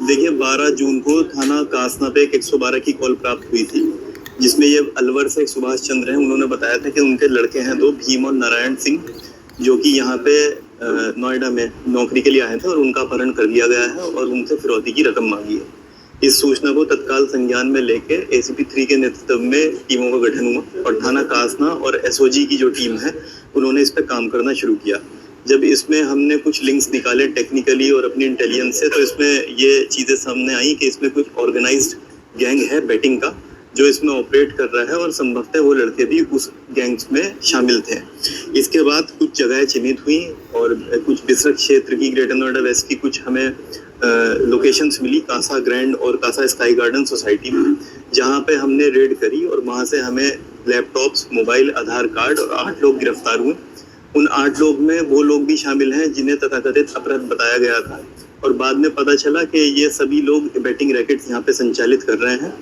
देखिए 12 जून को थाना कासना पे एक 112 की कॉल प्राप्त हुई थी, जिसमें ये अलवर से एक सुभाष चंद्र हैं। उन्होंने बताया था कि उनके लड़के हैं 2 भीम और नारायण सिंह, जो कि यहाँ पे नोएडा में नौकरी के लिए आए थे और उनका अपहरण कर लिया गया है और उनसे फिरौती की रकम मांगी है। इस सूचना को तत्काल संज्ञान में लेके एसीपी 3 के नेतृत्व में टीमों का गठन हुआ और थाना कासना और एसओजी की जो टीम है उन्होंने इस पर काम करना शुरू किया। जब इसमें हमने कुछ लिंक्स निकाले टेक्निकली और अपनी इंटेलिजेंस से, तो इसमें ये चीज़ें सामने आई कि इसमें कुछ ऑर्गेनाइज्ड गैंग है बेटिंग का, जो इसमें ऑपरेट कर रहा है और संभवतः वो लड़के भी उस गैंग्स में शामिल थे। इसके बाद कुछ जगहें चिन्हित हुई और कुछ बिसरक क्षेत्र की, ग्रेटर नोएडा वेस्ट की कुछ हमें लोकेशंस मिली, कासा ग्रैंड और कासा स्काई गार्डन सोसाइटी में, जहाँ पे हमने रेड करी और वहाँ से हमें लैपटॉप्स, मोबाइल, आधार कार्ड और 8 लोग गिरफ्तार हुए। उन 8 लोग में वो लोग भी शामिल हैं जिन्हें तथाकथित अपराध बताया गया था और बाद में पता चला कि ये सभी लोग बेटिंग रैकेट यहाँ पे संचालित कर रहे हैं।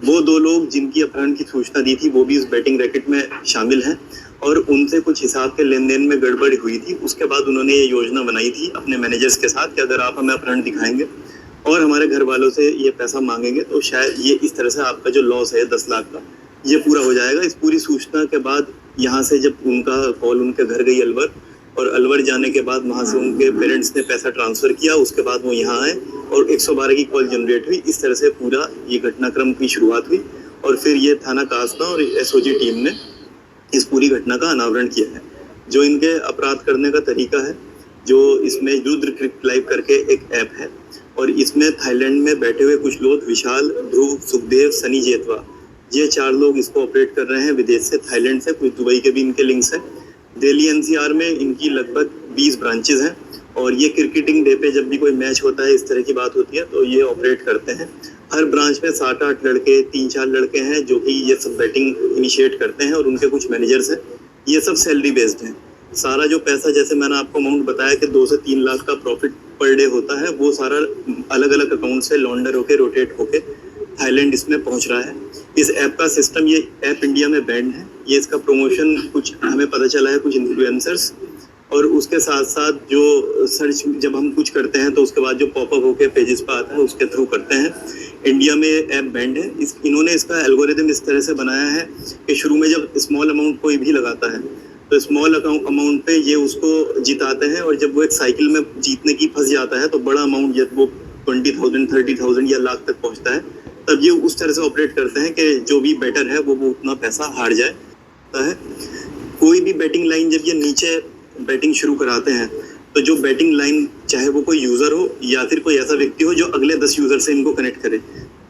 वो 2 लोग जिनकी अपहरण की सूचना दी थी वो भी इस बेटिंग रैकेट में शामिल हैं और उनसे कुछ हिसाब के लेन देन में गड़बड़ी हुई थी। उसके बाद उन्होंने ये योजना बनाई थी अपने मैनेजर्स के साथ कि अगर आप हमें अपहरण दिखाएंगे और हमारे घर वालों से ये पैसा मांगेंगे तो शायद ये इस तरह से आपका जो लॉस है 10 लाख का, ये पूरा हो जाएगा। इस पूरी सूचना के बाद यहाँ से जब उनका कॉल उनके घर गई अलवर, और अलवर जाने के बाद वहाँ से उनके पेरेंट्स ने पैसा ट्रांसफ़र किया, उसके बाद वो यहाँ आए और 112 की कॉल जनरेट हुई। इस तरह से पूरा ये घटनाक्रम की शुरुआत हुई और फिर ये थाना कासना और एसओजी टीम ने इस पूरी घटना का अनावरण किया है। जो इनके अपराध करने का तरीका है, जो इसमें रुद्र क्रिप्ट लाइव करके एक ऐप है और इसमें थाईलैंड में बैठे हुए कुछ लोग, विशाल, ध्रुव, सुखदेव, सनी जेतवा, ये 4 लोग इसको ऑपरेट कर रहे हैं विदेश से, थाईलैंड से, कुछ दुबई के भी इनके लिंक्स हैं। दिल्ली एनसीआर में इनकी लगभग 20 ब्रांचेज हैं और ये क्रिकेटिंग डे पे जब भी कोई मैच होता है, इस तरह की बात होती है, तो ये ऑपरेट करते हैं। हर ब्रांच में 7-8 लड़के, 3-4 लड़के हैं जो कि ये सब बैटिंग इनिशिएट करते हैं और उनके कुछ मैनेजर्स हैं। ये सब सैलरी बेस्ड हैं। सारा जो पैसा, जैसे मैंने आपको अमाउंट बताया कि 2 से 3 लाख का प्रॉफिट पर डे होता है, वो सारा अलग अलग अकाउंट से लॉन्डर होके, रोटेट होके थाईलैंड इसमें पहुंच रहा है। इस ऐप का सिस्टम, ये ऐप इंडिया में बैंड है। ये इसका प्रमोशन कुछ हमें पता चला है कुछ इन्फ्लुएंसर्स, और उसके साथ साथ जो सर्च जब हम कुछ करते हैं तो उसके बाद जो पॉपअप होके पेजेस पे आता है उसके थ्रू करते हैं। इंडिया में ऐप बैंड है। इन्होंने इसका एल्गोरिदम इस तरह से बनाया है कि शुरू में जब स्मॉल अमाउंट कोई भी लगाता है तो स्मॉल अमाउंट पे ये उसको जिताते हैं और जब वो एक साइकिल में जीतने की फंस जाता है तो बड़ा अमाउंट, जब वो 20,000, 30,000 या लाख तक पहुंचता है, तब ये उस तरह से ऑपरेट करते हैं कि जो भी बेटर है वो उतना पैसा हार जाए है। कोई भी बैटिंग लाइन जब ये नीचे बैटिंग शुरू कराते हैं तो जो बैटिंग लाइन, चाहे वो कोई यूज़र हो या फिर कोई ऐसा व्यक्ति हो जो अगले 10 यूज़र से इनको कनेक्ट करे,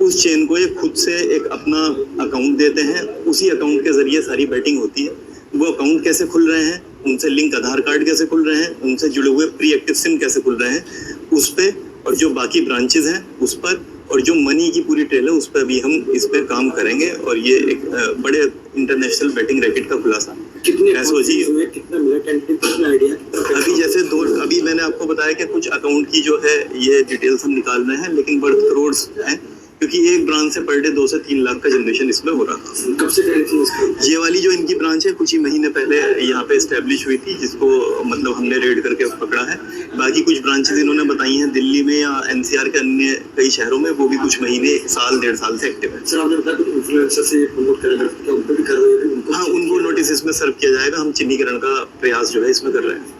उस चेन को ये खुद से एक अपना अकाउंट देते हैं। उसी अकाउंट के ज़रिए सारी बैटिंग होती है। वो अकाउंट कैसे खुल रहे हैं, उनसे लिंक आधार कार्ड कैसे खुल रहे हैं, उनसे जुड़े हुए प्री एक्टिव सिम कैसे खुल रहे हैं, उस पर, और जो बाकी ब्रांचेज हैं उस पर, और जो मनी की पूरी ट्रेल है उस पर भी हम इस पर काम करेंगे। और ये एक बड़े इंटरनेशनल बैटिंग रैकेट का खुलासा। कितना मिला कितना आइडिया? अभी मैंने आपको बताया कि कुछ अकाउंट की जो है ये डिटेल्स हम निकाल रहे हैं, लेकिन बड़े करोड्स हैं, क्योंकि एक ब्रांच से पर डे 2 से 3 लाख का जनरेशन इसमें हो रहा था। कब से करें थी इसका? ये वाली जो इनकी ब्रांच है कुछ ही महीने पहले यहाँ पे एस्टेब्लिश हुई थी, जिसको मतलब हमने रेड करके पकड़ा है। बाकी कुछ ब्रांचेस इन्होंने बताई हैं दिल्ली में या एनसीआर के अन्य कई शहरों में, वो भी कुछ महीने, साल, 1.5 साल से एक्टिव है। सर आपने बताया कुछ इन्फ्लुएंसर से प्रमोट करें, हाँ, उनको नोटिस इसमें सर्व किया जाएगा। हम चिन्हीकरण का प्रयास जो है इसमें कर रहे हैं।